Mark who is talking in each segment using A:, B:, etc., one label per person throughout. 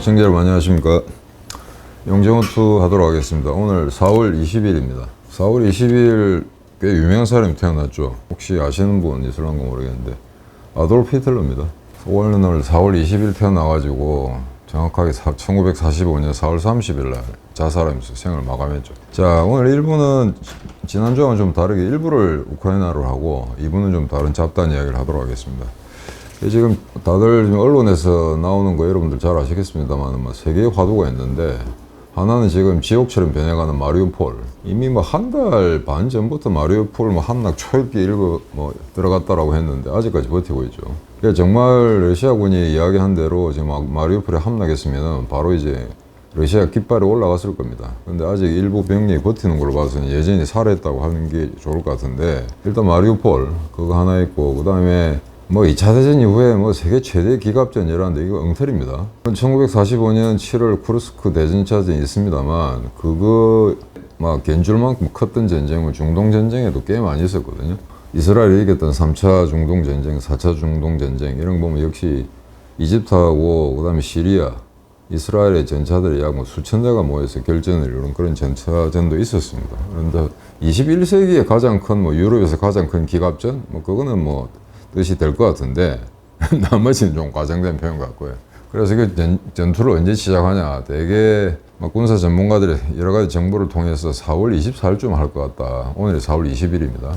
A: 시청자 여러분 안녕하십니까. 영재원투 하도록 하겠습니다. 오늘 4월 20일입니다. 4월 20일 꽤 유명한 사람이 태어났죠. 혹시 아시는 분 있을런가 모르겠는데 아돌프 히틀러입니다. 오늘 4월 20일 태어나가지고 정확하게 1945년 4월 30일 날 자살하면서 생을 마감했죠. 자, 오늘 1부는 지난주와는 좀 다르게 1부를 우크라이나로 하고 2부는 좀 다른 잡다한 이야기를 하도록 하겠습니다. 지금 다들 지금 언론에서 나오는 거 여러분들 잘 아시겠습니다만 세 개의 화두가 있는데, 하나는 지금 지옥처럼 변해가는 마리우폴. 이미 한 달 반 전부터 마리우폴 함락 초읽기 일부 들어갔다라고 했는데 아직까지 버티고 있죠. 그러니까 정말 러시아군이 이야기한 대로 지금 마리우폴에 함락했으면 바로 이제 러시아 깃발이 올라갔을 겁니다. 근데 아직 일부 병력이 버티는 걸로 봐서는 여전히 살아있다고 하는 게 좋을 것 같은데, 일단 마리우폴 그거 하나 있고, 그 다음에 2차 대전 이후에 세계 최대 기갑전이라는데 이거 엉터리입니다. 1945년 7월 쿠르스크 대전차전이 있습니다만 그거 견줄만큼 컸던 전쟁은 중동전쟁에도 꽤 많이 있었거든요. 이스라엘이 이겼던 3차 중동전쟁, 4차 중동전쟁 이런 거 보면 역시 이집트하고 그 다음에 시리아, 이스라엘의 전차들이 약 수천 대가 모여서 결전을 이루는 그런 전차전도 있었습니다. 그런데 21세기에 가장 큰 유럽에서 가장 큰 기갑전? 그거는 뜻이 될 것 같은데 나머지는 좀 과장된 표현 같고요. 그래서 그 전투를 언제 시작하냐, 대개 군사 전문가들이 여러 가지 정보를 통해서 4월 24일쯤 할 것 같다. 오늘이 4월 20일입니다.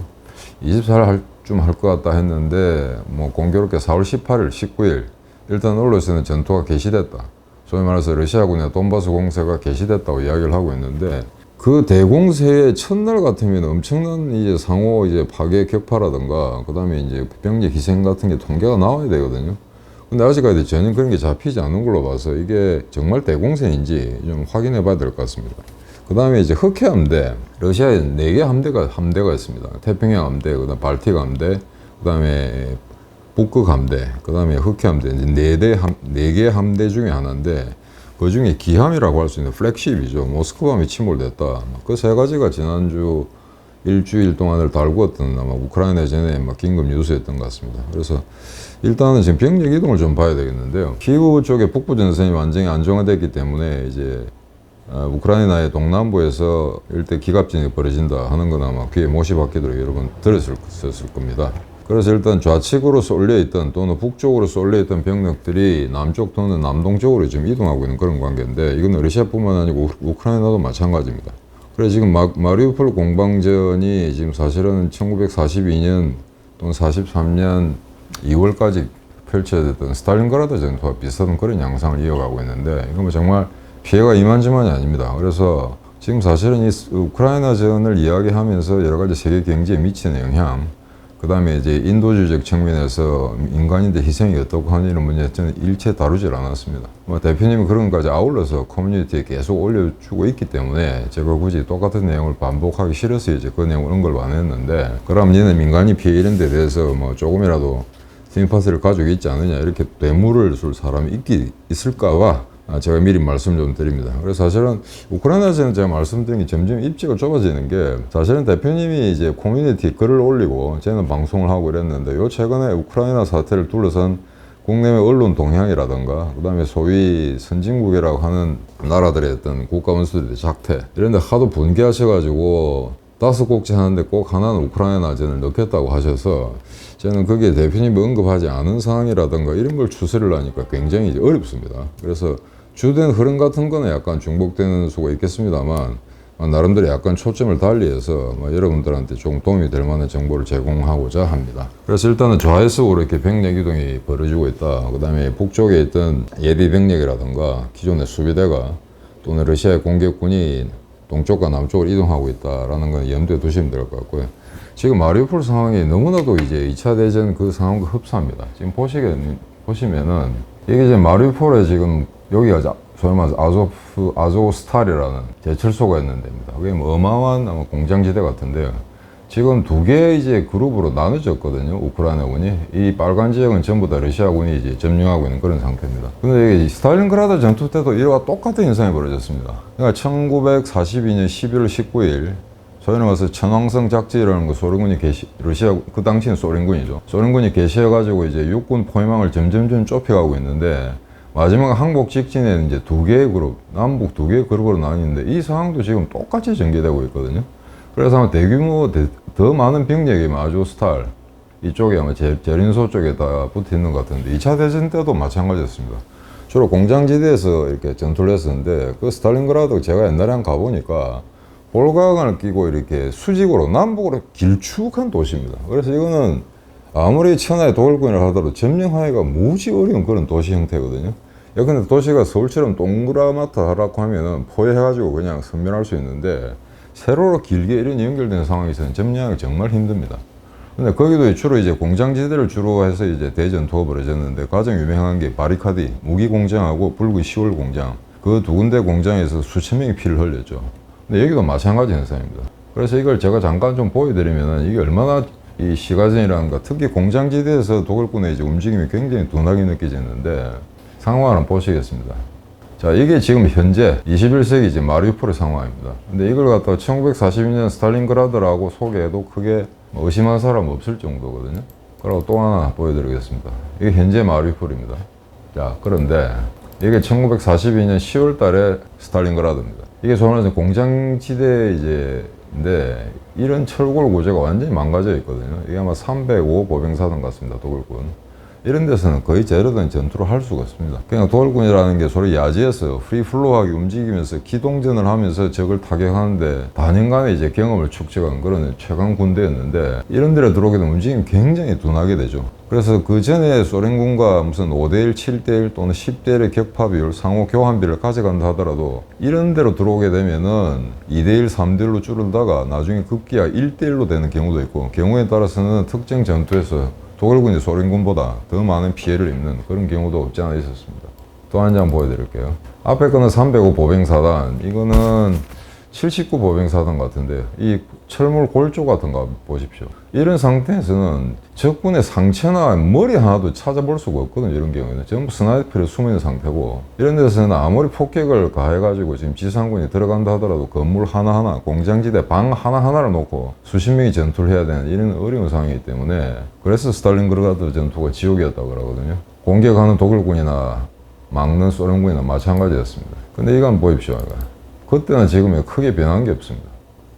A: 24일쯤 할 것 같다 했는데 공교롭게 4월 18일, 19일 일단 언론에서는 전투가 개시됐다. 소위 말해서 러시아군의 돈바스 공세가 개시됐다고 이야기를 하고 있는데, 그 대공세의 첫날 같으면 엄청난 상호 파괴 격파라든가 그 다음에 병력 희생 같은 게 통계가 나와야 되거든요. 근데 아직까지 전혀 그런 게 잡히지 않은 걸로 봐서 이게 정말 대공세인지 좀 확인해 봐야 될 것 같습니다. 그 다음에 흑해함대, 러시아에 4개 함대가 있습니다. 태평양 함대, 그 다음 발틱 함대, 그 다음에 북극 함대, 그 다음에 흑해함대, 4개 함대 중에 하나인데, 그 중에 기함이라고 할 수 있는 플렉십이죠. 모스크바함이 침몰됐다. 그 세 가지가 지난주 일주일 동안을 달구었던 아마 우크라이나 전에 긴급 뉴스였던 것 같습니다. 그래서 일단은 지금 병력 이동을 좀 봐야 되겠는데요. 키우 쪽에 북부 전선이 완전히 안정화됐기 때문에 이제 우크라이나의 동남부에서 일대 기갑전이 벌어진다 하는 건 아마 귀에 못이 박히도록 여러분 들었을 겁니다. 그래서 일단 좌측으로 쏠려있던 또는 북쪽으로 쏠려있던 병력들이 남쪽 또는 남동쪽으로 좀 이동하고 있는 그런 관계인데, 이건 러시아뿐만 아니고 우크라이나도 마찬가지입니다. 그래서 지금 마리우폴 공방전이 지금 사실은 1942년 또는 43년 2월까지 펼쳐졌던 스탈린그라드 전투와 비슷한 그런 양상을 이어가고 있는데, 이건 정말 피해가 이만저만이 아닙니다. 그래서 지금 사실은 이 우크라이나전을 이야기하면서 여러 가지 세계 경제에 미치는 영향, 그 다음에 인도주의적 측면에서 인간인들 희생이 어떻고 하는 이런 문제 저는 일체 다루질 않았습니다. 대표님이 그런 것까지 아울러서 커뮤니티에 계속 올려주고 있기 때문에 제가 굳이 똑같은 내용을 반복하기 싫어서 그 내용을 언급을 안 했는데, 그럼 니는 민간인 피해 이런 데 대해서 조금이라도 심파스를 가지고 있지 않느냐, 이렇게 뇌물을 줄 사람이 있을까봐 제가 미리 말씀 좀 드립니다. 그래서 사실은 우크라이나에서는 제가 말씀드린 게 점점 입지가 좁아지는 게, 사실은 대표님이 커뮤니티 글을 올리고 저는 방송을 하고 그랬는데, 최근에 우크라이나 사태를 둘러싼 국내외 언론 동향이라든가 그 다음에 소위 선진국이라고 하는 나라들의 어떤 국가 원수들의 작태 이런 데 하도 분개하셔가지고 5곡지 하는데 꼭 하나는 우크라이나전을 넣겠다고 하셔서, 저는 거기에 대표님이 언급하지 않은 상황이라든가 이런 걸 추스리려 하니까 굉장히 어렵습니다. 그래서 주된 흐름 같은 거는 약간 중복되는 수가 있겠습니다만, 나름대로 약간 초점을 달리해서 여러분들한테 좀 도움이 될 만한 정보를 제공하고자 합니다. 그래서 일단은 좌회석으로 이렇게 병력 이동이 벌어지고 있다. 그 다음에 북쪽에 있던 예비 병력이라든가 기존의 수비대가 또는 러시아의 공격군이 동쪽과 남쪽으로 이동하고 있다라는 건 염두에 두시면 될 것 같고요. 지금 마리우폴 상황이 너무나도 2차 대전 그 상황과 흡사합니다. 지금 보시면은 이게 마리우폴에 지금 여기가 소위 말해서 아조스탈이라는 제철소가 있는 데입니다. 그게 어마어마한 공장지대 같은데요. 지금 2개의 그룹으로 나눠졌거든요. 우크라이나군이. 이 빨간 지역은 전부 다 러시아군이 점령하고 있는 그런 상태입니다. 근데 이게 스탈린그라드 전투 때도 이와 똑같은 현상이 벌어졌습니다. 그러니까 1942년 11월 19일 소위 말해서 천왕성 작전이라는 거 소련군이 러시아, 그 당시는 소련군이죠. 소련군이 개시해가지고 육군 포위망을 점점 좁혀가고 있는데, 마지막 항복 직전에는 이제 두 개의 그룹, 남북 두 개의 그룹으로 나뉘는데 이 상황도 지금 똑같이 전개되고 있거든요. 그래서 아마 대규모 더 많은 병력이 아조스탈 이쪽에 아마 제린소 쪽에다 붙어 있는 것 같은데 2차 대전 때도 마찬가지였습니다. 주로 공장지대에서 이렇게 전투를 했었는데 그 스탈린그라드 제가 옛날에 한번 가보니까 볼강을 끼고 이렇게 수직으로 남북으로 길쭉한 도시입니다. 그래서 이거는 아무리 천하의 도굴권이라 하더라도 점령하기가 무지 어려운 그런 도시 형태거든요. 근데 도시가 서울처럼 동그라마트 하라고 하면은 포위해가지고 그냥 섬멸할 수 있는데 세로로 길게 이런 연결된 상황에서는 점령하기 정말 힘듭니다. 근데 거기도 주로 이제 공장지대를 주로 해서 이제 대전투가 벌어졌는데 가장 유명한 게 바리카디 무기 공장하고 불구 10월 공장 그 두 군데 공장에서 수천 명이 피를 흘렸죠. 근데 여기도 마찬가지 현상입니다. 그래서 이걸 제가 잠깐 좀 보여드리면은 이게 얼마나 이 시가전이라는가 특히 공장지대에서 도굴꾼의 이제 움직임이 굉장히 둔하게 느껴지는데 상황을 한번 보시겠습니다. 자, 이게 지금 현재 21세기 이제 마리우폴의 상황입니다. 근데 이걸 갖다가 1942년 스탈린그라드라고 소개해도 크게 의심한 사람 없을 정도거든요. 그리고 또 하나 보여드리겠습니다. 이게 현재 마리우폴입니다. 자, 그런데 이게 1942년 10월 달에 스탈린그라드입니다. 이게 소위 말해서 공장지대 인데 이런 철골 구조가 완전히 망가져 있거든요. 이게 아마 305 보병사단 같습니다. 도굴군. 이런 데서는 거의 제로된 전투를 할 수가 없습니다. 그냥 도굴군이라는 게 소위 야지에서 프리플로우하게 움직이면서 기동전을 하면서 적을 타격하는데 단연간의 이제 경험을 축적한 그런 최강 군대였는데 이런 데를 들어오게 되면 움직임이 굉장히 둔하게 되죠. 그래서 그 전에 소련군과 무슨 5대1, 7대1 또는 10대1의 격파 비율, 상호 교환비를 가져간다 하더라도 이런 데로 들어오게 되면은 2대1, 3대1로 줄어다가 나중에 급기야 1대1로 되는 경우도 있고 경우에 따라서는 특정 전투에서 도굴군이 소련군보다 더 많은 피해를 입는 그런 경우도 없지 않아 있었습니다. 또 한 장 보여드릴게요. 앞에 거는 305 보병사단, 이거는 79 보병사단 같은데 이 철물 골조 같은 거 보십시오. 이런 상태에서는 적군의 상체나 머리 하나도 찾아볼 수가 없거든요. 이런 경우에는 전부 스나이퍼에 숨어있는 상태고 이런 데서는 아무리 폭격을 가해가지고 지금 지상군이 들어간다 하더라도 건물 하나하나 공장지대 방 하나하나를 놓고 수십 명이 전투를 해야 되는 이런 어려운 상황이기 때문에 그래서 스탈린그라드 전투가 지옥이었다고 그러거든요. 공격하는 독일군이나 막는 소련군이나 마찬가지였습니다. 근데 이건 보십시오. 그때는 지금에 크게 변한 게 없습니다.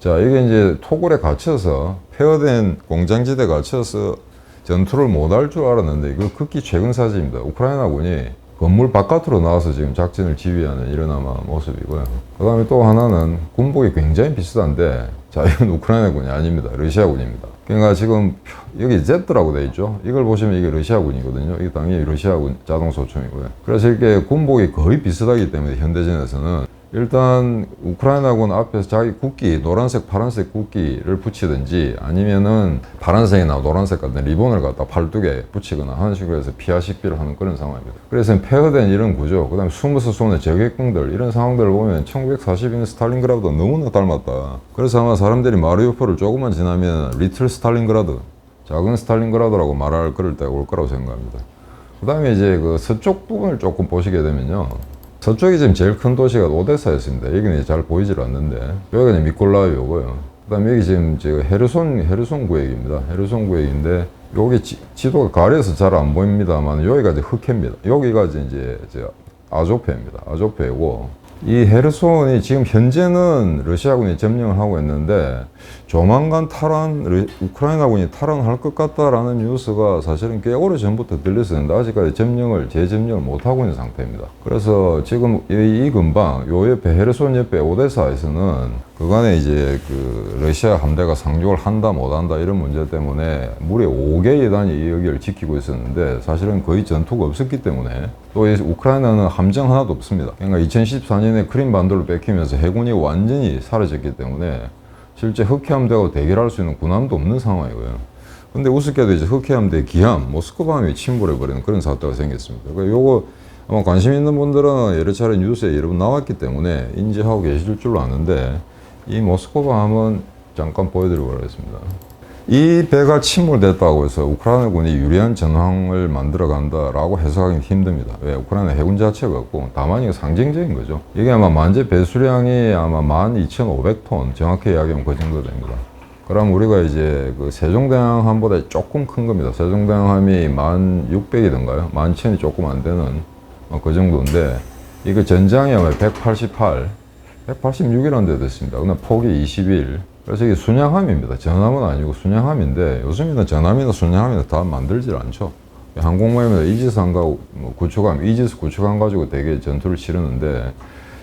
A: 자, 이게 이제 토굴에 갇혀서 폐허된 공장지대에 갇혀서 전투를 못할 줄 알았는데 이거 극히 최근 사실입니다. 우크라이나군이 건물 바깥으로 나와서 지금 작전을 지휘하는 이런 아마 모습이고요. 그 다음에 또 하나는 군복이 굉장히 비슷한데 자, 이건 우크라이나군이 아닙니다. 러시아군입니다. 그러니까 지금 여기 Z라고 되어 있죠. 이걸 보시면 이게 러시아군이거든요. 이게 당연히 러시아군 자동소총이고요. 그래서 이렇게 군복이 거의 비슷하기 때문에 현대전에서는 일단 우크라이나군 앞에서 자기 국기 노란색 파란색 국기를 붙이든지 아니면은 파란색이나 노란색 같은 리본을 갖다 팔뚝에 붙이거나 하는 식으로 해서 피하식비를 하는 그런 상황입니다. 그래서 폐허된 이런 구조, 그 다음에 숨어서 쏘는 저격병들 이런 상황들을 보면 1942년 스탈린그라드 너무나 닮았다. 그래서 아마 사람들이 마리우폴을 조금만 지나면 리틀 스탈린그라드, 작은 스탈린그라드라고 말할 그럴 때가 올 거라고 생각합니다. 그 다음에 이제 그 서쪽 부분을 조금 보시게 되면요. 서쪽이 지금 제일 큰 도시가 오데사였습니다. 여기는 잘 보이질 않는데 여기가 이제 미콜라이오고요. 그 다음에 여기 지금 헤르손 구역입니다. 헤르손 구역인데 여기 지도가 가려서 잘 안 보입니다만 여기가 이제 흑해입니다. 여기가 이제 아조페입니다. 아조페고 이 헤르손이 지금 현재는 러시아군이 점령을 하고 있는데 조만간 우크라이나군이 탈환할 것 같다라는 뉴스가 사실은 꽤 오래 전부터 들렸었는데 아직까지 재점령을 못하고 있는 상태입니다. 그래서 지금 이 근방, 요 옆에 헤르손 옆에 오데사에서는 그간에 이제 그 러시아 함대가 상륙을 한다 못한다 이런 문제 때문에 무려 5개 여단이 여기를 지키고 있었는데 사실은 거의 전투가 없었기 때문에 또 우크라이나는 함정 하나도 없습니다. 그러니까 2014년에 크림 반도를 뺏기면서 해군이 완전히 사라졌기 때문에 실제 흑해함대하고 대결할 수 있는 군함도 없는 상황이고요. 근데 우습게도 이제 흑해함대 기함, 모스크바함이 침몰해버리는 그런 사태가 생겼습니다. 그러니까 요거 아마 관심 있는 분들은 여러 차례 뉴스에 여러 번 나왔기 때문에 인지하고 계실 줄로 아는데 이 모스크바함은 잠깐 보여드리고 가겠습니다. 이 배가 침몰됐다고 해서 우크라이나군이 유리한 전황을 만들어 간다라고 해석하기는 힘듭니다. 왜? 우크라이나 해군 자체가 없고 다만 이게 상징적인 거죠. 이게 아마 만재 배수량이 아마 12,500톤 정확히 이야기하면 그 정도 됩니다. 그럼 우리가 이제 그 세종대왕함보다 조금 큰 겁니다. 세종대왕함이 1,600이던가요? 11,000이 조금 안 되는 그 정도인데 이거 전장이 아마 188, 186이라는 데 됐습니다. 그냥 폭이 21. 그래서 이게 순양함입니다. 전함은 아니고 순양함인데 요즘에는 전함이나 순양함이나 다 만들질 않죠. 항공모함이나 이지스함과 뭐 구축함, 이지스 구축함 가지고 되게 전투를 치르는데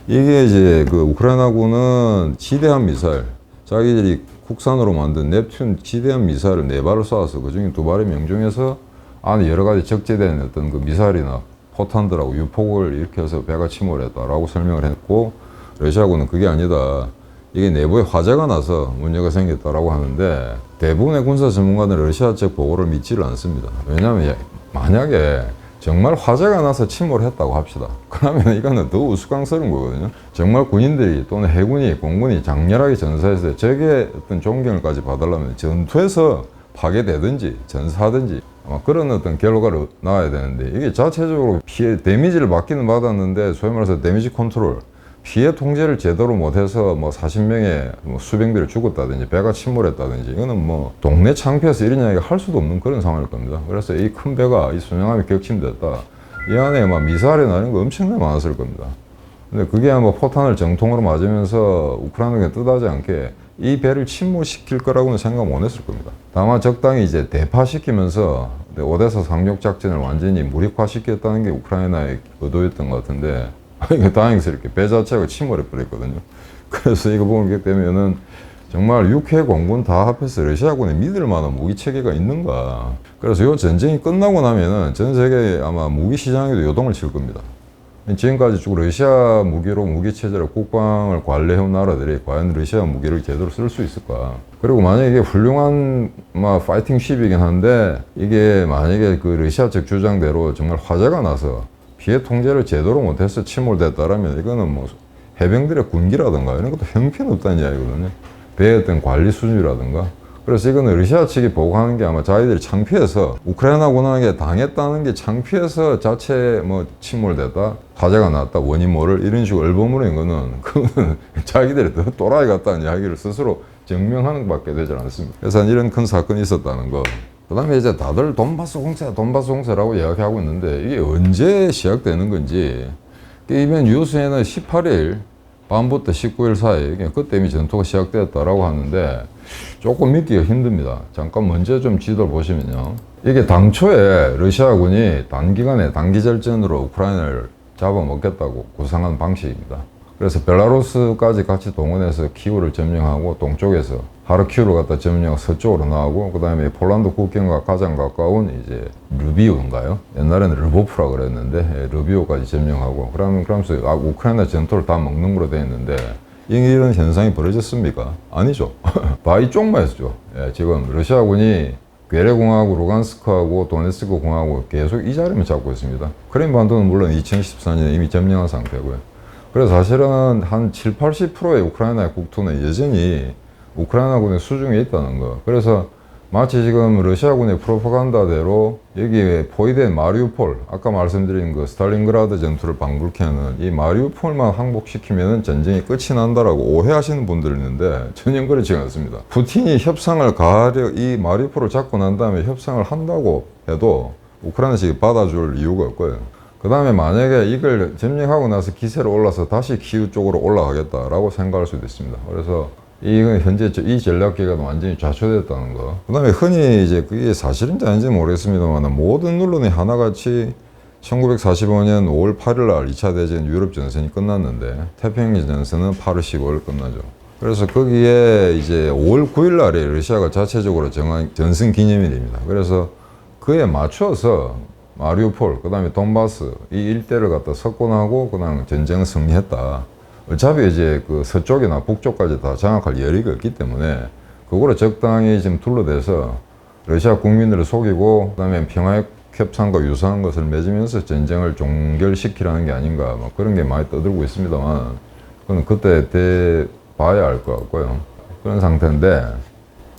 A: 이게 이제 그 우크라이나군은 지대함 미사일, 자기들이 국산으로 만든 넵튠 지대함 미사일을 4발을 쏴서 그 중에 2발이 명중해서 안에 여러 가지 적재된 어떤 그 미사일이나 포탄들하고 유폭을 일으켜서 배가 침몰했다라고 설명을 했고, 러시아군은 그게 아니다, 이게 내부에 화재가 나서 문제가 생겼다라고 하는데 대부분의 군사 전문가들은 러시아 측 보고를 믿지를 않습니다. 왜냐하면 만약에 정말 화재가 나서 침몰했다고 합시다. 그러면 이거는 더 우스꽝스러운 거거든요. 정말 군인들이 또는 해군이, 공군이 장렬하게 전사해서 적의 어떤 존경을까지 받으려면 전투에서 파괴되든지 전사하든지 아마 그런 어떤 결과를 나와야 되는데, 이게 자체적으로 피해, 데미지를 받기는 받았는데 소위 말해서 데미지 컨트롤, 피해 통제를 제대로 못해서 뭐 40명의 뭐 수병들이 죽었다든지 배가 침몰했다든지, 이거는 뭐 동네 창피해서 이런 이야기 할 수도 없는 그런 상황일 겁니다. 그래서 이 큰 배가, 이 순양함이 격침됐다, 이 안에 막 미사일이 나는 거 엄청나게 많았을 겁니다. 근데 그게 아마 포탄을 정통으로 맞으면서 우크라이나가 뜻하지 않게 이 배를 침몰시킬 거라고는 생각 못 했을 겁니다. 다만 적당히 이제 대파시키면서 오데사 상륙 작전을 완전히 무력화시켰다는 게 우크라이나의 의도였던 것 같은데, 이게 다행스럽게 배 자체가 침몰해 버렸거든요. 그래서 이거 보게 되면은 정말 6회 공군 다 합해서 러시아군에 믿을 만한 무기 체계가 있는가. 그래서 이 전쟁이 끝나고 나면은 전 세계 아마 무기 시장에도 요동을 칠 겁니다. 지금까지 쭉 러시아 무기로 무기 체제로 국방을 관리해온 나라들이 과연 러시아 무기를 제대로 쓸 수 있을까? 그리고 만약에 이게 훌륭한 파이팅 쉽이긴 한데, 이게 만약에 그 러시아 측 주장대로 정말 화재가 나서 피해 통제를 제대로 못해서 침몰됐다라면 이거는 뭐 해병들의 군기라든가 이런 것도 형편없다는 이야기거든요. 배의 어떤 관리 수준이라든가. 그래서 이거는 러시아 측이 보고하는 게 아마 자기들이 창피해서, 우크라이나군에게 당했다는 게 창피해서 자체 뭐 침몰됐다, 화재가 났다, 원인 모를 이런 식으로 얼버무린 거는, 그거는 자기들이 더 또라이 같다는 이야기를 스스로 증명하는 것밖에 되지 않습니다. 그래서 이런 큰 사건이 있었다는 거. 그 다음에 이제 다들 돈바스 공세, 돈바스 공세라고 이야기하고 있는데, 이게 언제 시작되는 건지, 이번 뉴스에는 18일 밤부터 19일 사이, 그때 이미 전투가 시작되었다라고 하는데, 조금 믿기가 힘듭니다. 잠깐 먼저 좀 지도를 보시면요. 이게 당초에 러시아군이 단기간에 단기절전으로 우크라이나를 잡아먹겠다고 구상한 방식입니다. 그래서 벨라루스까지 같이 동원해서 키우를 점령하고, 동쪽에서 하르키우를 갖다 점령하고 서쪽으로 나가고, 그 다음에 폴란드 국경과 가장 가까운 이제 르비우인가요? 옛날에는 르보프라 그랬는데 르비우까지 점령하고, 그러면서 우크라이나 전투를 다 먹는 거로 되어 있는데, 이런 현상이 벌어졌습니까? 아니죠. 다 이쪽만 했죠. 예, 지금 러시아군이 괴레공화국, 루간스크하고 도네츠크 공화국 계속 이 자리만 잡고 있습니다. 크림반도는 물론 2014년에 이미 점령한 상태고요. 그래서 사실은 한 7, 80%의 우크라이나의 국토는 여전히 우크라이나군의 수중에 있다는 거. 그래서 마치 지금 러시아군의 프로파간다대로 여기에 포위된 마리우폴, 아까 말씀드린 그 스탈린그라드 전투를 방불케 하는 이 마리우폴만 항복시키면 전쟁이 끝이 난다라고 오해하시는 분들이 있는데, 전혀 그렇지 않습니다. 푸틴이 협상을 가하려 이 마리우폴을 잡고 난 다음에 협상을 한다고 해도 우크라이나 측이 받아줄 이유가 없고요. 그 다음에 만약에 이걸 점령하고 나서 기세로 올라서 다시 키우 쪽으로 올라가겠다라고 생각할 수도 있습니다. 그래서 이건 현재 이 전략계가 완전히 좌초됐다는 거. 그 다음에 흔히 이제 그게 사실인지 아닌지 모르겠습니다만, 모든 언론이 하나같이 1945년 5월 8일 날 2차 대전 유럽 전선이 끝났는데, 태평양 전선은 8월 15일 끝나죠. 그래서 거기에 이제 5월 9일 날에 러시아가 자체적으로 정한 전승 기념일입니다. 그래서 그에 맞춰서 마리우폴, 그 다음에 돈바스 이 일대를 갖다 석권하고 그냥 전쟁을 승리했다. 어차피 이제 그 서쪽이나 북쪽까지 다 장악할 여력이 없기 때문에 그거를 적당히 지금 둘러대서 러시아 국민들을 속이고, 그 다음에 평화협 협상과 유사한 것을 맺으면서 전쟁을 종결시키라는 게 아닌가, 뭐 그런 게 많이 떠들고 있습니다만, 그건 그때 돼 봐야 알 것 같고요. 그런 상태인데,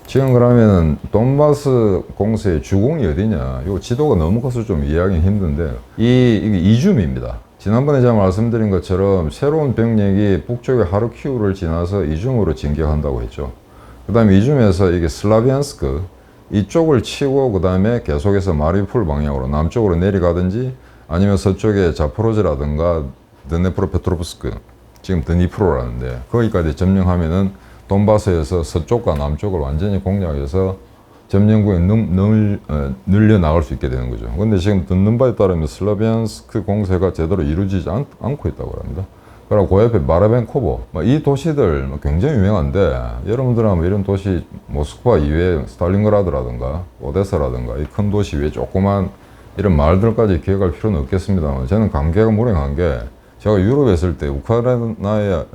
A: 지금 그러면은 돈바스 공세의 주공이 어디냐, 요 지도가 너무 커서 좀 이해하기 힘든데, 이게 이줌입니다. 지난번에 제가 말씀드린 것처럼 새로운 병력이 북쪽의 하르키우를 지나서 이줌으로 진격한다고 했죠. 그 다음에 이줌에서 이게 슬라비안스크 이쪽을 치고, 그 다음에 계속해서 마리우폴 방향으로 남쪽으로 내려가든지 아니면 서쪽에 자포로즈라든가 드네프로페트로브스크, 지금 드니프로라는데 거기까지 점령하면은 돈바스에서 서쪽과 남쪽을 완전히 공략해서 점령구에 늘려 나갈 수 있게 되는 거죠. 근데 지금 듣는 바에 따르면 슬라비안스크 공세가 제대로 이루어지지 않고 있다고 합니다. 그리고 그 옆에 마라벤코보, 이 도시들 굉장히 유명한데, 여러분들 아마 이런 도시, 모스크바 이외에 스탈린그라드라든가 오데사라든가 이 큰 도시 위에 조그만 이런 마을들까지 기억할 필요는 없겠습니다만, 저는 감개가 무량한 게, 제가 유럽에 있을 때 우크라이나에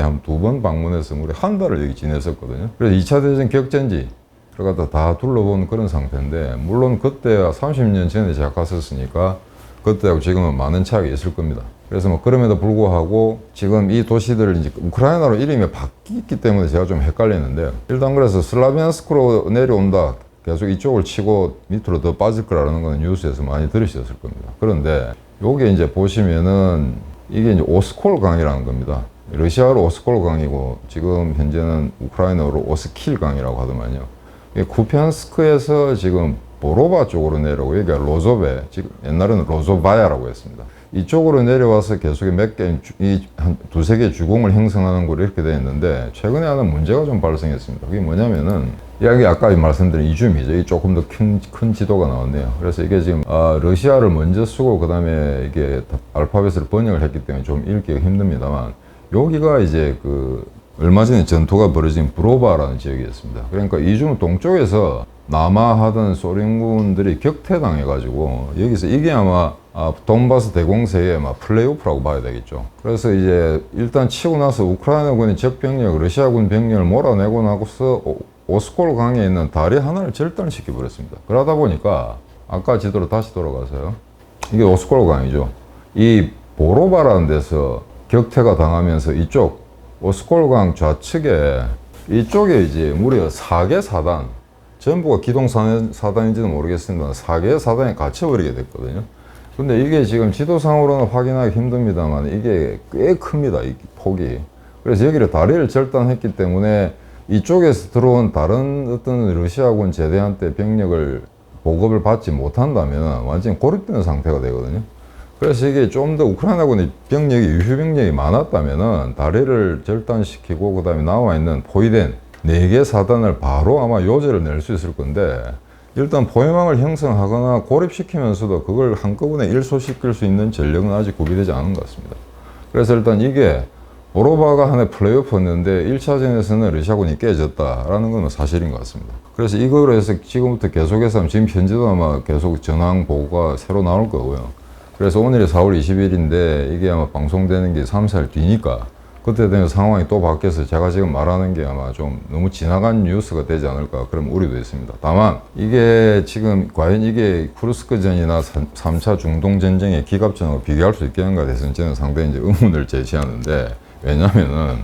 A: 한 2번 방문해서 무려 한 달을 여기 지냈었거든요. 그래서 2차 대전 격전지 들어가다 다 둘러본 그런 상태인데, 물론 그때야 30년 전에 제가 갔었으니까 그때하고 지금은 많은 차이가 있을 겁니다. 그래서 그럼에도 불구하고 지금 이 도시들 이제 우크라이나로 이름이 바뀌었기 때문에 제가 좀 헷갈리는데, 일단 그래서 슬라비안스크로 내려온다, 계속 이쪽을 치고 밑으로 더 빠질 거라는 거는 뉴스에서 많이 들으셨을 겁니다. 그런데 요게 이제 보시면은 이게 이제 오스콜 강이라는 겁니다. 러시아로 오스콜 강이고 지금 현재는 우크라이나로 오스킬 강이라고 하더만요. 이게 쿠피안스크에서 지금 보로바 쪽으로 내려오고, 여기가 로조베, 지금 옛날에는 로조바야라고 했습니다. 이쪽으로 내려와서 계속 몇 개, 한 두세 개 주공을 형성하는 걸로 이렇게 되어 있는데, 최근에 하는 문제가 좀 발생했습니다. 그게 뭐냐면은, 여기 아까 말씀드린 이줌이죠. 이 조금 더 큰 지도가 나왔네요. 그래서 이게 지금, 러시아를 먼저 쓰고, 그 다음에 이게 알파벳을 번역을 했기 때문에 좀 읽기가 힘듭니다만, 여기가 이제 얼마 전에 전투가 벌어진 브로바라는 지역이었습니다. 그러니까 이중 동쪽에서 남하하던 소련군들이 격퇴당해가지고, 여기서 이게 아마 돈바스 대공세의 플레이오프라고 봐야 되겠죠. 그래서 이제 일단 치고 나서 우크라이나군이 적병력, 러시아군 병력을 몰아내고 나서 오스콜 강에 있는 다리 하나를 절단시켜 버렸습니다. 그러다 보니까 아까 지도로 다시 돌아가서요. 이게 오스콜 강이죠. 이 보로바라는 데서 격퇴가 당하면서 이쪽 오스콜 강 좌측에 이쪽에 이제 무려 4개 사단, 전부가 기동사단인지는 모르겠습니다. 4개의 사단에 갇혀버리게 됐거든요. 근데 이게 지금 지도상으로는 확인하기 힘듭니다만 이게 꽤 큽니다, 이 폭이. 그래서 여기를 다리를 절단했기 때문에 이쪽에서 들어온 다른 어떤 러시아군 제대한테 병력을 보급을 받지 못한다면 완전히 고립되는 상태가 되거든요. 그래서 이게 좀 더 우크라이나군의 병력이, 유휴 병력이 많았다면은 다리를 절단시키고 그 다음에 나와 있는 포위된 4개 사단을 바로 아마 요제를 낼 수 있을 건데, 일단 포위망을 형성하거나 고립시키면서도 그걸 한꺼번에 일소시킬 수 있는 전력은 아직 구비되지 않은 것 같습니다. 그래서 일단 이게 보로바가 하나의 플레이오프였는데 1차전에서는 러시아군이 깨졌다라는 건 사실인 것 같습니다. 그래서 이거로 해서 지금부터 계속해서 지금 현재도 아마 계속 전황 보고가 새로 나올 거고요. 그래서 오늘이 4월 20일인데 이게 아마 방송되는 게 3, 4일 뒤니까 그때 되면 상황이 또 바뀌어서 제가 지금 말하는 게 아마 좀 너무 지나간 뉴스가 되지 않을까 그런 우려도 있습니다. 다만 이게 지금 과연 이게 쿠르스크전이나 3차 중동전쟁의 기갑전하고 비교할 수 있겠는가 대해서는 저는 상당히 이제 의문을 제시하는데, 왜냐면은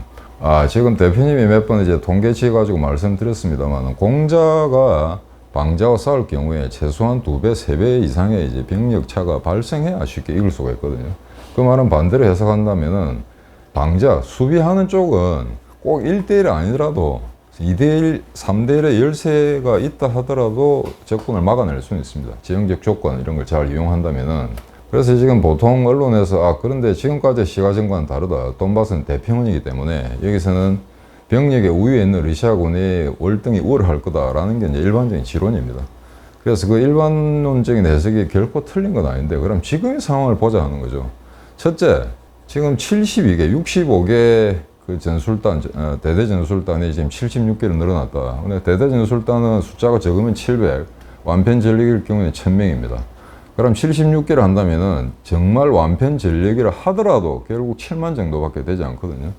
A: 지금 대표님이 몇 번 이제 통계치 가지고 말씀드렸습니다만, 공자가 방자와 싸울 경우에 최소한 2배, 3배 이상의 이제 병력 차가 발생해야 쉽게 이길 수가 있거든요. 그 말은 반대로 해석한다면은 방자, 수비하는 쪽은 꼭 1대1이 아니더라도 2대1, 3대1의 열세가 있다 하더라도 적군을 막아낼 수는 있습니다. 지형적 조건 이런 걸 잘 이용한다면은. 그래서 지금 보통 언론에서 그런데 지금까지 시가전과는 다르다. 돈바스는 대평원이기 때문에 여기서는 병력의 우위에 있는 러시아군이 월등히 우월할 거다라는 게 이제 일반적인 지론입니다. 그래서 그 일반론적인 해석이 결코 틀린 건 아닌데, 그럼 지금의 상황을 보자 하는 거죠. 첫째, 지금 72개, 65개 그 전술단, 대대 전술단이 지금 76개로 늘어났다. 근데 대대 전술단은 숫자가 적으면 700, 완편 전력일 경우에 1000명입니다. 그럼 76개를 한다면은 정말 완편 전력이라 하더라도 결국 7만 정도밖에 되지 않거든요.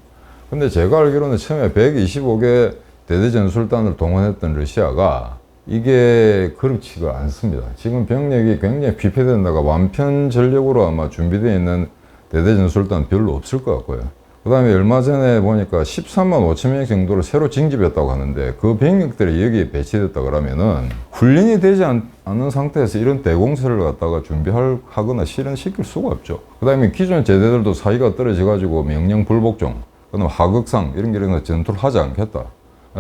A: 근데 제가 알기로는 처음에 125개 대대 전술단을 동원했던 러시아가 이게 그렇지가 않습니다. 지금 병력이 굉장히 피폐된다가 완편 전력으로 아마 준비되어 있는 대대 전술단 별로 없을 것 같고요. 그 다음에 얼마 전에 보니까 13만 5천 명 정도를 새로 징집했다고 하는데, 그 병력들이 여기에 배치됐다 그러면은 훈련이 되지 않는 상태에서 이런 대공세를 갖다가 준비하거나 실현시킬 수가 없죠. 그 다음에 기존 제대들도 사이가 떨어져 가지고 명령 불복종, 그다음 하극상 이런 게 전투를 하지 않겠다.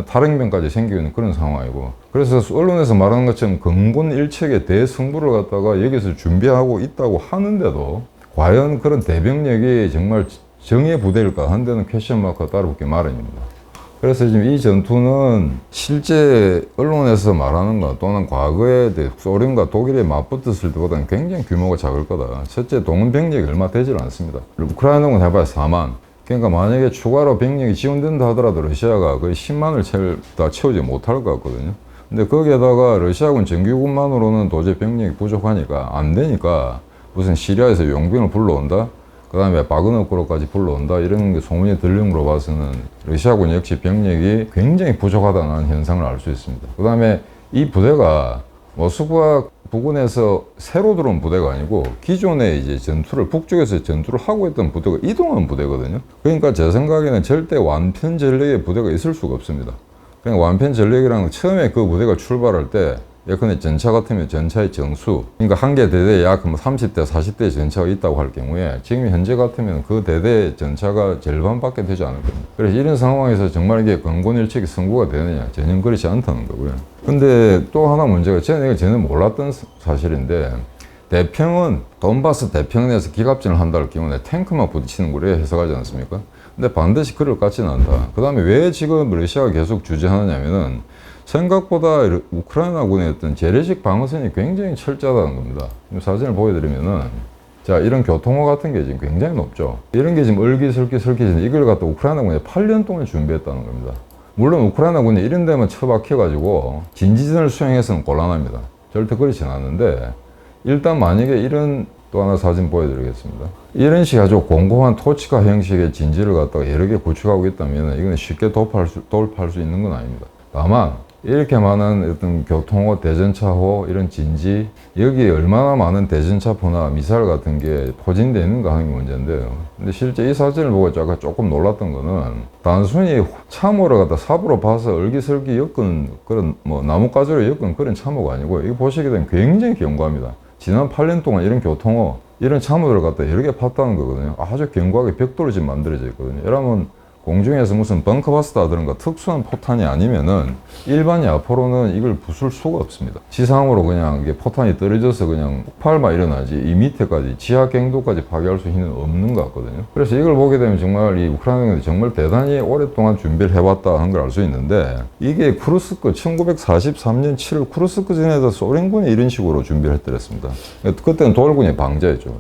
A: 탈핵병까지 생기고 있는 그런 상황이고, 그래서 언론에서 말하는 것처럼 근본일책의 대승부를 갖다가 여기서 준비하고 있다고 하는데도 과연 그런 대병력이 정말 정예 부대일까 하는 데는 퀘스천 마크가 따라붙기 마련입니다. 그래서 지금 이 전투는 실제 언론에서 말하는 것 또는 과거에 소련과 독일이 맞붙었을 때보다는 굉장히 규모가 작을 거다. 첫째, 동원 병력이 얼마 되질 않습니다. 우크라이나군 해봐야 4만. 그러니까 만약에 추가로 병력이 지원된다 하더라도 러시아가 거의 10만을 다 채우지 못할 것 같거든요. 근데 거기에다가 러시아군 정규군만으로는 도저히 병력이 부족하니까 안 되니까 무슨 시리아에서 용병을 불러온다? 그 다음에 바그너그로까지 불러온다? 이런 게 소문이 들린 걸로 봐서는 러시아군 역시 병력이 굉장히 부족하다는 현상을 알 수 있습니다. 그 다음에 이 부대가 모스크바 부근에서 새로 들어온 부대가 아니고 기존에 이제 북쪽에서 전투를 하고 있던 부대가 이동한 부대거든요. 그러니까 제 생각에는 절대 완편 전력의 부대가 있을 수가 없습니다. 그냥 완편 전력이라는 건 처음에 그 부대가 출발할 때 예컨대 전차 같으면 전차의 정수, 그러니까 한 개 대대에 약 30대, 40대 전차가 있다고 할 경우에 지금 현재 같으면 그 대대 전차가 절반밖에 되지 않을 겁니다. 그래서 이런 상황에서 정말 이게 건곤일책이 승부가 되느냐, 전혀 그렇지 않다는 거고요. 근데 또 하나 문제가, 저는 이걸 전혀 몰랐던 사실인데, 대평은 돈바스 대평에서 기갑전을 한다는 경우에 탱크만 부딪히는 거래 해석하지 않습니까? 근데 반드시 그럴 것 같지는 않다. 그 다음에 왜 지금 러시아가 계속 주재하느냐면은 생각보다 우크라이나군의 어떤 재래식 방어선이 굉장히 철저하다는 겁니다. 사진을 보여드리면은, 자, 이런 교통호 같은 게 지금 굉장히 높죠. 이런 게 지금 설기설기 이걸 갖다 우크라이나군이 8년 동안 준비했다는 겁니다. 물론 우크라이나군이 이런 데만 처박혀가지고 진지전을 수행해서는 곤란합니다. 절대 그렇진 않은데, 일단 만약에 이런, 또 하나 사진 보여드리겠습니다. 이런 식의 아주 공공한 토치카 형식의 진지를 갖다가 여러 개 구축하고 있다면 이건 쉽게 돌파할 수 있는 건 아닙니다. 다만 이렇게 많은 어떤 교통호, 대전차호, 이런 진지, 여기에 얼마나 많은 대전차포나 미사일 같은 게 포진되어 있는가 하는 게 문제인데요. 근데 실제 이 사진을 보고 제가 조금 놀랐던 거는 단순히 참호를 갖다 삽으로 봐서 얼기설기 엮은 그런 나뭇가지로 엮은 그런 참호가 아니고, 이거 보시게 되면 굉장히 견고합니다. 지난 8년 동안 이런 교통호, 이런 참호들을 갖다 여러 개 팠다는 거거든요. 아주 견고하게 벽돌로 지금 만들어져 있거든요. 여러분 공중에서 무슨 벙커바스타든가 특수한 포탄이 아니면은 일반이 앞으로는 이걸 부술 수가 없습니다. 지상으로 그냥 이게 포탄이 떨어져서 그냥 폭발만 일어나지 이 밑에까지 지하 갱도까지 파괴할 수 있는 없는 것 같거든요. 그래서 이걸 보게 되면 정말 이 우크라이나가 정말 대단히 오랫동안 준비를 해왔다 한 걸 알 수 있는데, 이게 쿠르스크 1943년 7월 쿠르스크 전에도 소련군이 이런 식으로 준비를 했더랬습니다. 그때는 독일군이 방자였죠.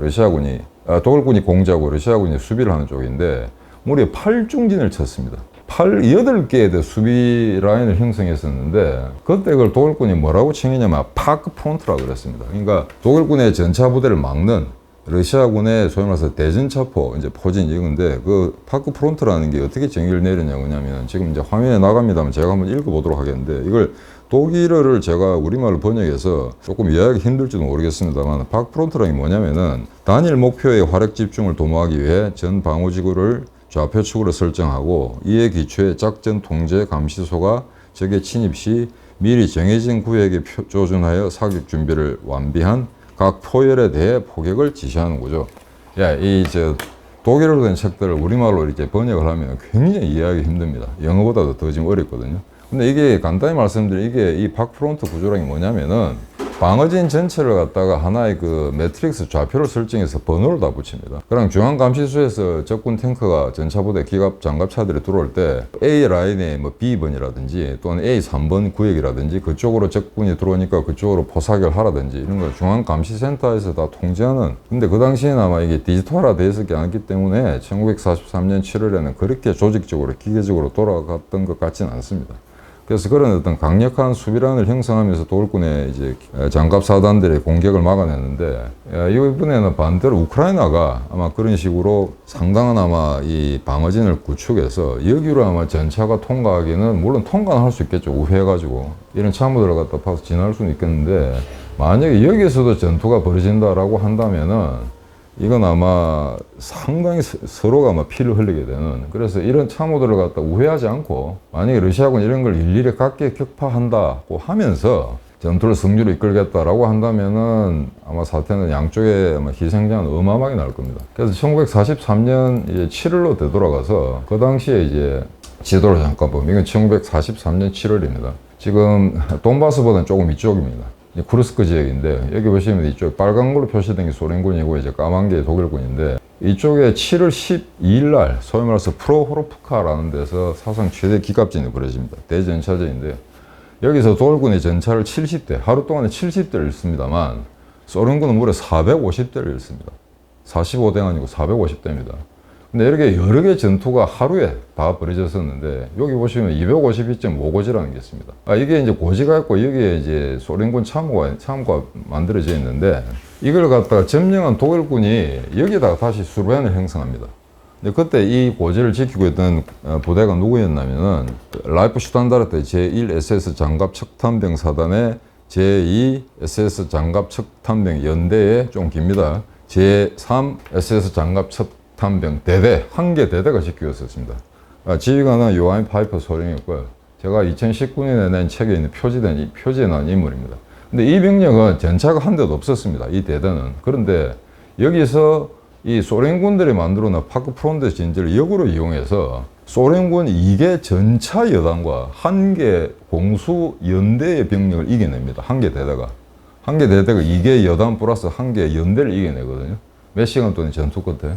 A: 독일군이 공자고 러시아군이 수비를 하는 쪽인데 무려 8중진을 쳤습니다. 8개의 수비 라인을 형성했었는데, 그때 그걸 독일군이 뭐라고 칭했냐면 파크 프론트라고 그랬습니다. 그러니까 독일군의 전차 부대를 막는 러시아군의 소위 말해서 대전차포, 이제 포진 이건데, 그 파크 프론트라는 게 어떻게 정의를 내렸냐면, 지금 이제 화면에 나갑니다만 제가 한번 읽어보도록 하겠는데, 이걸 독일어를 제가 우리말로 번역해서 조금 이해하기 힘들지도 모르겠습니다만, 파크 프론트라는 게 뭐냐면은 단일 목표의 화력 집중을 도모하기 위해 전 방어지구를 좌표축으로 설정하고, 이에 기초해 작전 통제 감시소가 적의 침입 시 미리 정해진 구역에 조준하여 사격 준비를 완비한 각 포열에 대해 포격을 지시하는 거죠. 독일어로 된 책들을 우리말로 이렇게 번역을 하면 굉장히 이해하기 힘듭니다. 영어보다도 더 지금 어렵거든요. 근데 이게 간단히 말씀드리면 이게 이 박프론트 구조라는 게 뭐냐면은 방어진 전체를 갖다가 하나의 그 매트릭스 좌표를 설정해서 번호를 다 붙입니다. 그럼 중앙감시소에서 적군 탱크가 전차부대 기갑 장갑차들이 들어올 때 A 라인에 뭐 B번이라든지 또는 A 3번 구역이라든지 그쪽으로 적군이 들어오니까 그쪽으로 포사격을 하라든지 이런 걸 중앙감시센터에서 다 통제하는, 근데 그 당시에는 아마 이게 디지털화 되어 있었지 않기 때문에 1943년 7월에는 그렇게 조직적으로 기계적으로 돌아갔던 것 같지는 않습니다. 그래서 그런 어떤 강력한 수비란을 형성하면서 독일군의 이제 장갑 사단들의 공격을 막아냈는데, 이번에는 반대로 우크라이나가 아마 그런 식으로 상당한 아마 이 방어진을 구축해서 여기로 아마 전차가 통과하기는, 물론 통과는 할 수 있겠죠. 우회해가지고 이런 참호들을 갖다 파서 지나갈 수는 있겠는데, 만약에 여기서도 전투가 벌어진다라고 한다면은 이건 아마 상당히 서로가 아마 피를 흘리게 되는, 그래서 이런 참호들을 갖다 우회하지 않고 만약에 러시아군이 이런 걸 일일이 각계 격파한다고 하면서 전투를 승리로 이끌겠다라고 한다면은 아마 사태는 양쪽의 아마 희생자는 어마어마하게 날 겁니다. 그래서 1943년 이제 7월로 되돌아가서 그 당시에 이제 지도를 잠깐 보면 이건 1943년 7월입니다. 지금 돈바스보다는 조금 이쪽입니다. 쿠르스크 지역인데 여기 보시면 이쪽 빨간 걸로 표시된 게 소련군이고 이제 까만 게 독일군인데 이쪽에 7월 12일 날 소위 말해서 프로호르프카라는 데서 사상 최대 기갑진이 벌어집니다. 대전차전인데요. 여기서 독일군이 전차를 70대, 하루 동안에 70대를 잃습니다만 소련군은 무려 450대를 잃습니다. 45대가 아니고 450대입니다. 근데 이렇게 여러 개 전투가 하루에 다 벌어졌었는데 여기 보시면 252.5고지라는 게 있습니다. 이게 이제 고지가 있고 여기에 이제 소련군 참호가 만들어져 있는데 이걸 갖다가 점령한 독일군이 여기다가 다시 수로연을 형성합니다. 근데 그때 이 고지를 지키고 있던 부대가 누구였냐면은 라이프 슈탄다르트 제1 SS 장갑 척탄병 사단의 제2 SS 장갑 척탄병 연대에 좀 깁니다. 제3 SS 장갑 척탄병 대대, 한 개 대대가 지키고 있었습니다. 지휘관은 요하임 파이퍼 소령이었고요. 제가 2019년에 낸 책에 있는 표지에 나온 인물입니다. 근데 이 병력은 전차가 한 대도 없었습니다. 이 대대는. 그런데 여기서 이 소련군들이 만들어 놓은 파크 프론트 진지를 역으로 이용해서 소련군 2개 전차 여단과 1개 공수 연대의 병력을 이겨냅니다. 한 개 대대가. 한 개 대대가 2개 여단 플러스 1개 연대를 이겨내거든요. 몇 시간 동안 전투 끝에.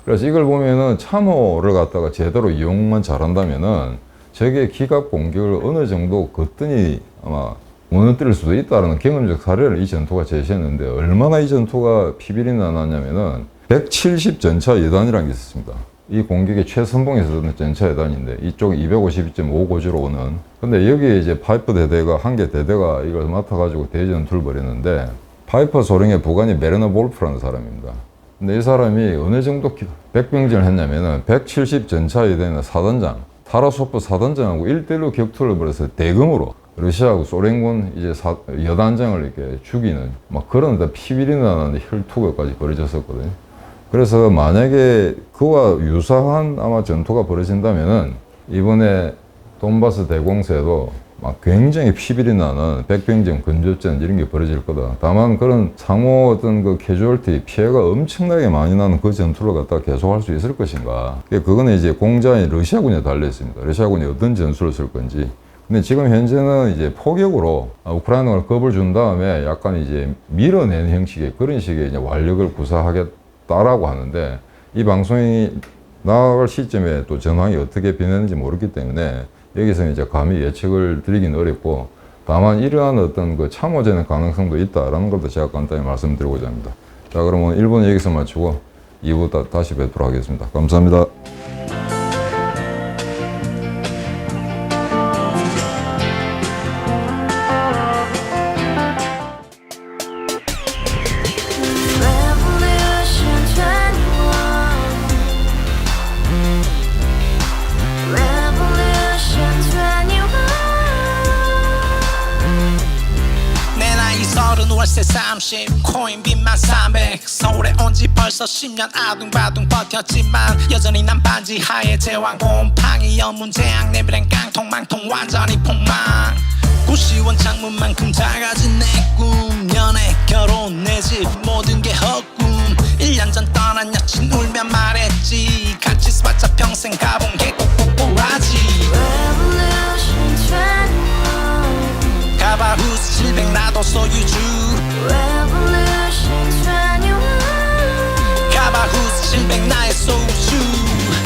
A: 그래서 이걸 보면은 참호를 갖다가 제대로 이용만 잘한다면은 저게 기갑 공격을 어느 정도 거뜬히 아마 무너뜨릴 수도 있다는 경험적 사례를 이 전투가 제시했는데 얼마나 이 전투가 피비린내 나냐면은 170 전차 여단이라는 게 있었습니다. 이 공격의 최선봉에서 던 전차 여단인데 이쪽 252.5고지로 오는. 근데 여기에 이제 파이퍼 대대가 한 개 대대가 이걸 맡아가지고 대전투를 벌였는데 파이퍼 소령의 부관이 메르너 볼프라는 사람입니다. 근데 이 사람이 어느 정도 백병전을 했냐면은 170 전차 여단의 사단장 타라소프 사단장하고 1대1로 격투를 벌여서 대금으로 러시아하고 소련군 이제 여단장을 이렇게 죽이는 막 그런 피비린내 나는 혈투까지 벌어졌었거든요. 그래서 만약에 그와 유사한 아마 전투가 벌어진다면은 이번에 돈바스 대공세도 막 굉장히 피비린내 나는 백병전, 건조전 이런 게 벌어질 거다. 다만 그런 상호 어떤 그 캐주얼티 피해가 엄청나게 많이 나는 그 전투를 갖다가 계속할 수 있을 것인가. 그거는 이제 공자인 러시아군에 달려 있습니다. 러시아군이 어떤 전술을 쓸 건지. 근데 지금 현재는 이제 포격으로 우크라이나가 겁을 준 다음에 약간 이제 밀어내는 형식의 그런 식의 이제 완력을 구사하겠다라고 하는데 이 방송이 나갈 시점에 또 전황이 어떻게 변했는지 모르기 때문에 여기서 이제 감히 예측을 드리기는 어렵고 다만 이러한 어떤 그 참호전의 가능성도 있다라는 것도 제가 간단히 말씀드리고자 합니다. 자, 그러면 1분 여기서 마치고 2부 다시 뵙도록 하겠습니다. 감사합니다.
B: 월세 30 코인 빚만 300 서울에 온 지 벌써 10년 아둥바둥 버텼지만 여전히 난 반지 하에 제왕 곰팡이 연문제약 내 브랜 깡통 망통 완전히 폭망 고시원 창문만큼 작아진 내 꿈 연애 결혼 내 집 모든 게 헛꿈 1년 전 떠난 여친 울며 말했지 같이 스파자 평생 가본 게 꼭꼭꼭하지 가바후스 700 나도 소유주 가바후스 700 나의 소주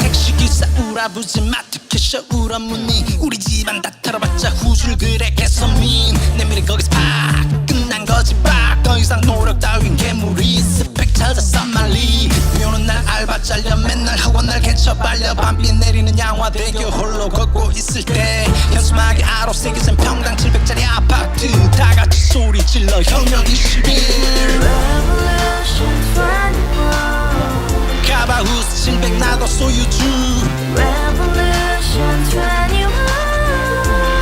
B: 택시기사 우라부지 마트 캐셔 울어무니 우리 집안 다 털어봤자 후줄 그래 개선민 내 미래 거기서 팍 끝난 거지 팍더 이상 노력 따윈 괴물이 스펙 찾아서 말리 비오는 날 알바 잘려 맨날 학원 날 개쳐 발려 밤비 내리는 양화대교 홀로 걷고 있을 때 현수막에 아로 새겨진 평당 700짜리 아파트 다같이 소리 질러 혁명 21 가바후스 700 나도 소유주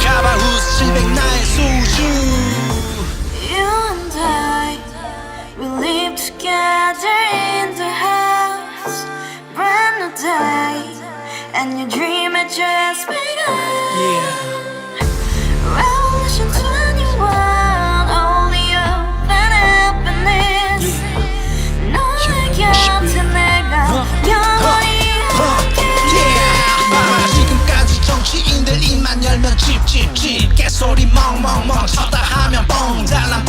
B: 가바후스 700 나의 소주
C: You and I, we live together in the house brand new day and your dream had just begun Revolution 21 only hope and happiness 너의 곁에 내가 영원히 함께
B: 지금까지 정치 집집집 개소리 멍멍멍 쳤다 하면 뻥 잘난